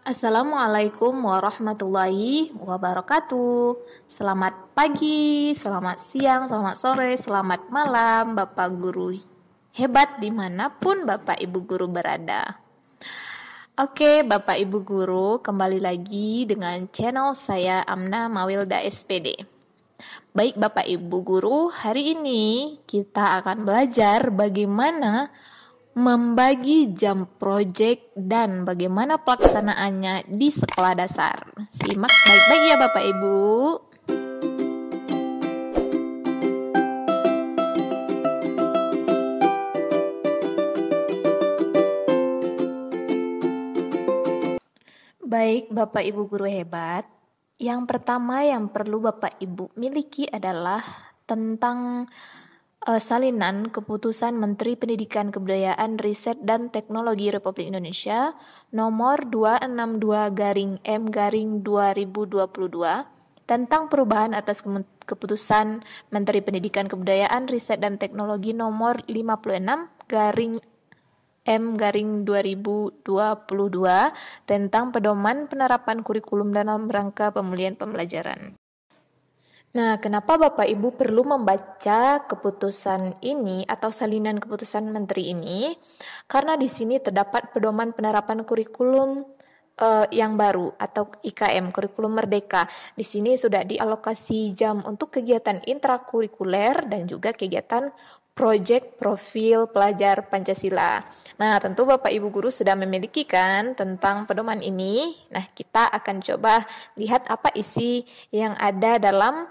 Assalamualaikum warahmatullahi wabarakatuh. Selamat pagi, selamat siang, selamat sore, selamat malam Bapak Guru hebat dimanapun Bapak Ibu Guru berada. Oke Bapak Ibu Guru, kembali lagi dengan channel saya Amna Mawilda SPD. Baik Bapak Ibu Guru, hari ini kita akan belajar bagaimana membagi jam proyek dan bagaimana pelaksanaannya di sekolah dasar. Simak baik-baik ya Bapak Ibu. Baik Bapak Ibu Guru hebat, yang pertama yang perlu Bapak Ibu miliki adalah tentang salinan keputusan Menteri Pendidikan Kebudayaan Riset dan Teknologi Republik Indonesia nomor 262/M/2022 tentang perubahan atas keputusan Menteri Pendidikan Kebudayaan Riset dan Teknologi nomor 56/M/2022 tentang pedoman penerapan kurikulum dalam rangka pemulihan pembelajaran. Nah, kenapa Bapak Ibu perlu membaca keputusan ini atau salinan keputusan Menteri ini? Karena di sini terdapat pedoman penerapan kurikulum yang baru atau IKM, kurikulum merdeka. Di sini sudah dialokasi jam untuk kegiatan intrakurikuler dan juga kegiatan proyek profil pelajar Pancasila. Nah, tentu Bapak Ibu Guru sudah memiliki kan tentang pedoman ini. Nah, kita akan coba lihat apa isi yang ada dalam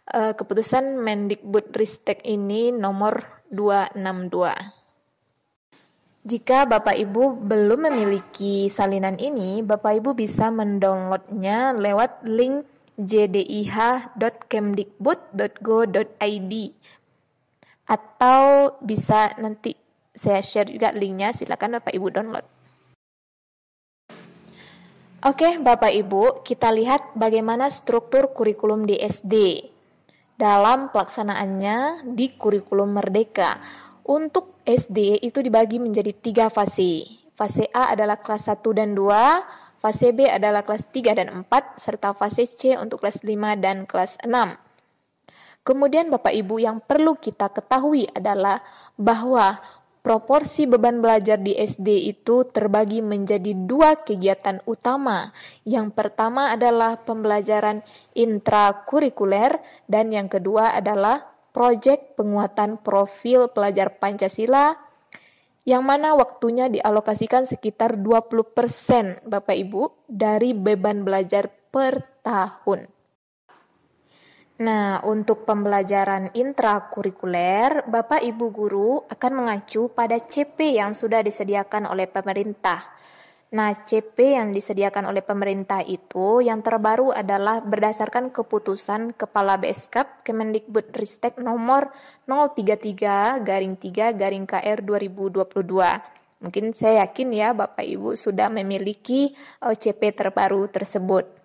keputusan Mendikbudristek ini nomor 262. Jika Bapak Ibu belum memiliki salinan ini, Bapak Ibu bisa mendownloadnya lewat link jdih.kemdikbud.go.id atau bisa nanti saya share juga linknya, silakan Bapak Ibu download. Oke Bapak Ibu, kita lihat bagaimana struktur kurikulum di SD dalam pelaksanaannya di kurikulum merdeka. Untuk SD itu dibagi menjadi 3 fase. Fase A adalah kelas 1 dan 2, fase B adalah kelas 3 dan 4, serta fase C untuk kelas 5 dan kelas 6. Kemudian Bapak Ibu yang perlu kita ketahui adalah bahwa proporsi beban belajar di SD itu terbagi menjadi 2 kegiatan utama. Yang pertama adalah pembelajaran intrakurikuler dan yang kedua adalah proyek penguatan profil pelajar Pancasila yang mana waktunya dialokasikan sekitar 20% Bapak Ibu dari beban belajar per tahun. Nah, untuk pembelajaran intrakurikuler, Bapak Ibu Guru akan mengacu pada CP yang sudah disediakan oleh pemerintah. Nah, CP yang disediakan oleh pemerintah itu yang terbaru adalah berdasarkan keputusan Kepala Beskap Kemendikbudristek nomor 033/3/KR 2022. Mungkin saya yakin ya Bapak Ibu sudah memiliki CP terbaru tersebut.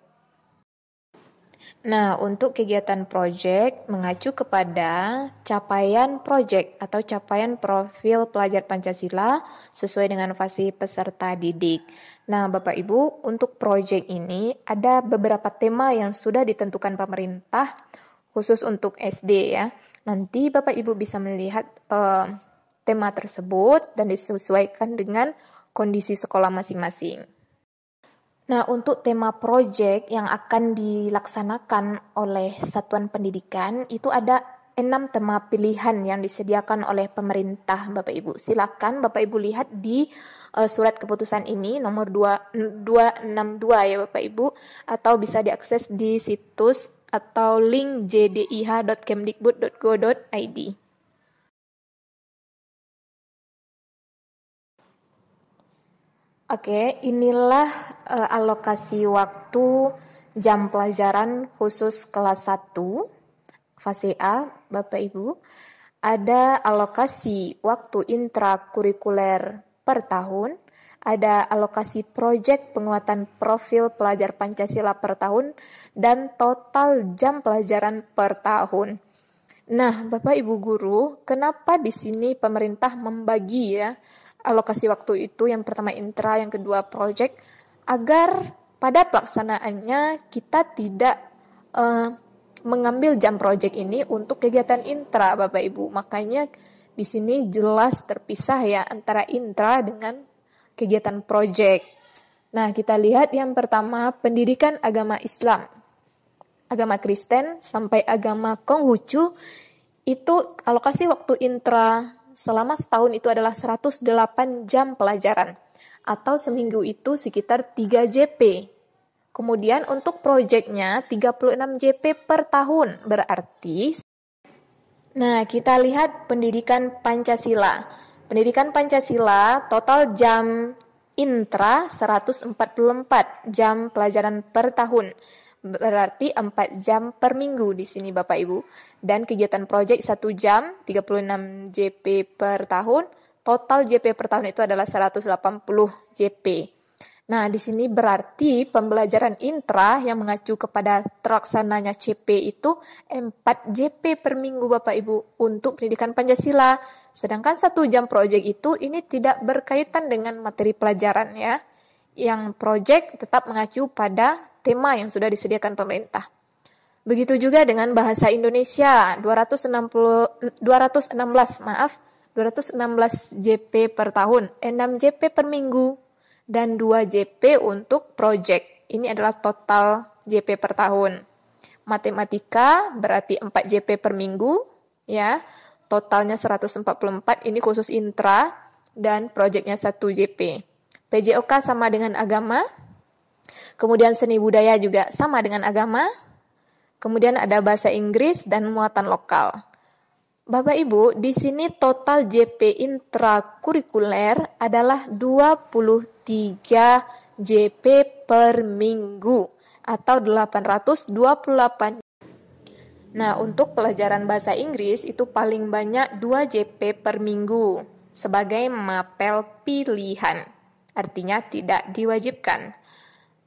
Nah, untuk kegiatan proyek mengacu kepada capaian proyek atau capaian profil pelajar Pancasila sesuai dengan fase peserta didik. Nah, Bapak Ibu, untuk proyek ini ada beberapa tema yang sudah ditentukan pemerintah khusus untuk SD ya. Nanti Bapak Ibu bisa melihat tema tersebut dan disesuaikan dengan kondisi sekolah masing-masing. Nah, untuk tema proyek yang akan dilaksanakan oleh satuan pendidikan itu ada 6 tema pilihan yang disediakan oleh pemerintah Bapak Ibu. Silakan Bapak Ibu lihat di surat keputusan ini nomor 262 ya Bapak Ibu, atau bisa diakses di situs atau link jdih.kemdikbud.go.id. Oke, inilah alokasi waktu jam pelajaran khusus kelas 1, fase A, Bapak Ibu. Ada alokasi waktu intrakurikuler per tahun, ada alokasi proyek penguatan profil pelajar Pancasila per tahun, dan total jam pelajaran per tahun. Nah, Bapak Ibu Guru, kenapa di sini pemerintah membagi ya alokasi waktu itu, yang pertama intra, yang kedua project, agar pada pelaksanaannya kita tidak mengambil jam project ini untuk kegiatan intra, Bapak Ibu. Makanya di sini jelas terpisah ya antara intra dengan kegiatan project. Nah, kita lihat yang pertama, pendidikan agama Islam. Agama Kristen sampai agama Konghucu itu alokasi waktu intra selama setahun itu adalah 108 jam pelajaran atau seminggu itu sekitar 3 JP. Kemudian untuk proyeknya 36 JP per tahun, berarti kita lihat pendidikan Pancasila. Pendidikan Pancasila total jam intra 144 jam pelajaran per tahun. Berarti 4 jam per minggu di sini Bapak Ibu. Dan kegiatan proyek 1 jam, 36 JP per tahun. Total JP per tahun itu adalah 180 JP. Nah, di sini berarti pembelajaran intra yang mengacu kepada terlaksananya CP itu 4 JP per minggu Bapak Ibu untuk pendidikan Pancasila. Sedangkan 1 jam proyek itu ini tidak berkaitan dengan materi pelajaran ya. Yang proyek tetap mengacu pada tema yang sudah disediakan pemerintah. Begitu juga dengan bahasa Indonesia, 216 JP per tahun, 6 JP per minggu. Dan 2 JP untuk project. Ini adalah total JP per tahun. Matematika berarti 4 JP per minggu, ya. Totalnya 144, ini khusus intra, dan projectnya 1 JP. PJOK sama dengan agama, kemudian seni budaya juga sama dengan agama, kemudian ada bahasa Inggris dan muatan lokal. Bapak Ibu, di sini total JP intrakurikuler adalah 23 JP per minggu atau 828. Nah, untuk pelajaran bahasa Inggris itu paling banyak 2 JP per minggu sebagai mapel pilihan. Artinya tidak diwajibkan.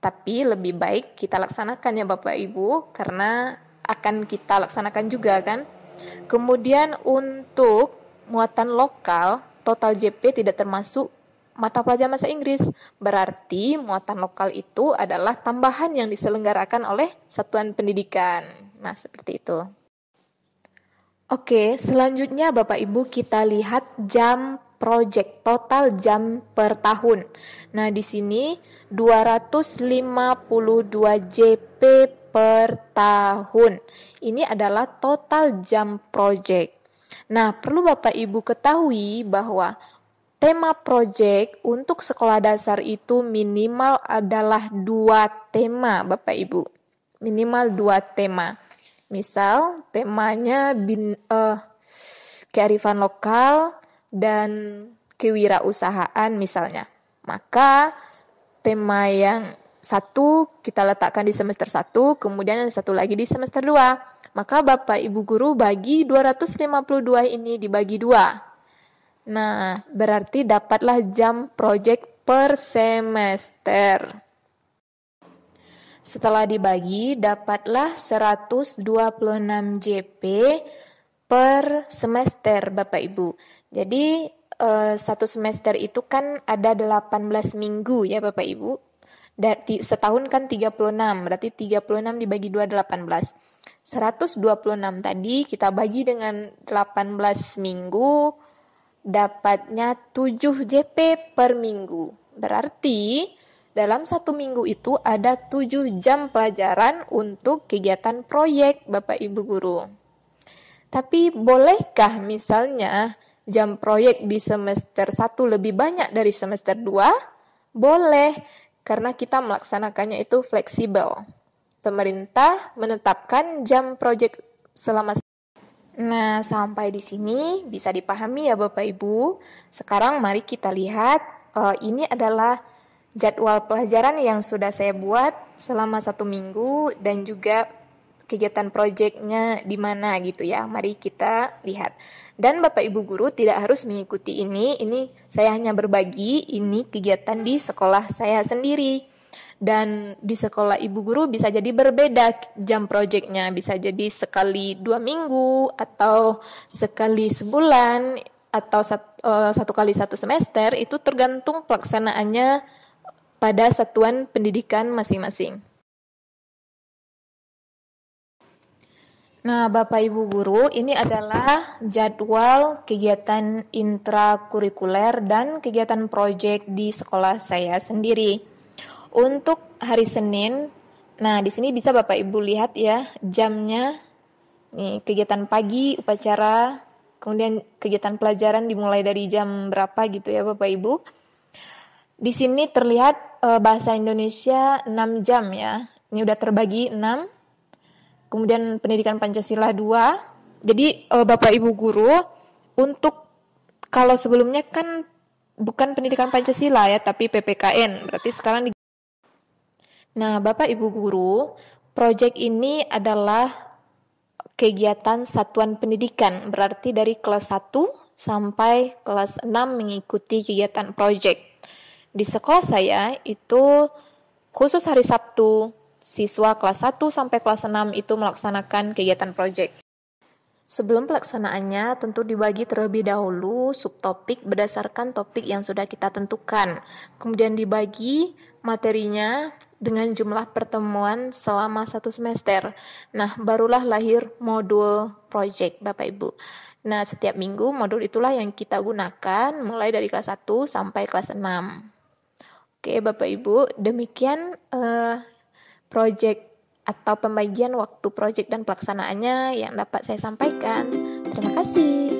Tapi lebih baik kita laksanakan ya Bapak Ibu karena akan kita laksanakan juga kan. Kemudian untuk muatan lokal, total JP tidak termasuk mata pelajaran bahasa Inggris. Berarti muatan lokal itu adalah tambahan yang diselenggarakan oleh satuan pendidikan. Nah, seperti itu. Oke, selanjutnya Bapak Ibu kita lihat jam project, total jam per tahun. Nah, di sini 252 JP per tahun. Ini adalah total jam project. Nah, perlu Bapak Ibu ketahui bahwa tema project untuk sekolah dasar itu minimal adalah 2 tema, Bapak Ibu. Minimal 2 tema. Misal, temanya kearifan lokal dan kewirausahaan misalnya. Maka, tema yang 1 kita letakkan di semester 1, kemudian yang 1 lagi di semester 2. Maka Bapak Ibu Guru bagi 252 ini dibagi 2. Nah, berarti dapatlah jam project per semester. Setelah dibagi, dapatlah 126 JP per semester Bapak Ibu. Jadi, 1 semester itu kan ada 18 minggu ya Bapak Ibu. Setahun kan 36, berarti 36 dibagi 2, 18. 126 tadi kita bagi dengan 18 minggu, dapatnya 7 JP per minggu. Berarti dalam 1 minggu itu ada 7 jam pelajaran untuk kegiatan proyek Bapak Ibu Guru. Tapi bolehkah misalnya jam proyek di semester 1 lebih banyak dari semester 2? Boleh. Karena kita melaksanakannya itu fleksibel. Pemerintah menetapkan jam proyek selama. Nah, sampai di sini bisa dipahami ya Bapak Ibu. Sekarang mari kita lihat, ini adalah jadwal pelajaran yang sudah saya buat selama 1 minggu dan juga kegiatan proyeknya di mana gitu ya. Mari kita lihat. Dan Bapak Ibu Guru tidak harus mengikuti ini saya hanya berbagi, ini kegiatan di sekolah saya sendiri. Dan di sekolah Ibu Guru bisa jadi berbeda jam proyeknya, bisa jadi sekali 2 minggu, atau sekali sebulan, atau 1 kali 1 semester, itu tergantung pelaksanaannya pada satuan pendidikan masing-masing. Nah, Bapak Ibu Guru, ini adalah jadwal kegiatan intrakurikuler dan kegiatan proyek di sekolah saya sendiri. Untuk hari Senin, nah di sini bisa Bapak Ibu lihat ya jamnya. Nih, kegiatan pagi, upacara, kemudian kegiatan pelajaran dimulai dari jam berapa gitu ya Bapak Ibu. Di sini terlihat bahasa Indonesia 6 jam ya. Ini udah terbagi 6. Kemudian pendidikan Pancasila 2. Jadi Bapak Ibu Guru, untuk kalau sebelumnya kan bukan pendidikan Pancasila ya, tapi PPKN. Berarti sekarang Nah, Bapak Ibu Guru, proyek ini adalah kegiatan satuan pendidikan, berarti dari kelas 1 sampai kelas 6 mengikuti kegiatan proyek. Di sekolah saya itu khusus hari Sabtu, siswa kelas 1 sampai kelas 6 itu melaksanakan kegiatan proyek. Sebelum pelaksanaannya tentu dibagi terlebih dahulu subtopik berdasarkan topik yang sudah kita tentukan. Kemudian dibagi materinya dengan jumlah pertemuan selama 1 semester. Nah, barulah lahir modul proyek Bapak Ibu. Nah, setiap minggu modul itulah yang kita gunakan mulai dari kelas 1 sampai kelas 6. Oke, Bapak Ibu, demikian proyek atau pembagian waktu proyek dan pelaksanaannya yang dapat saya sampaikan. Terima kasih.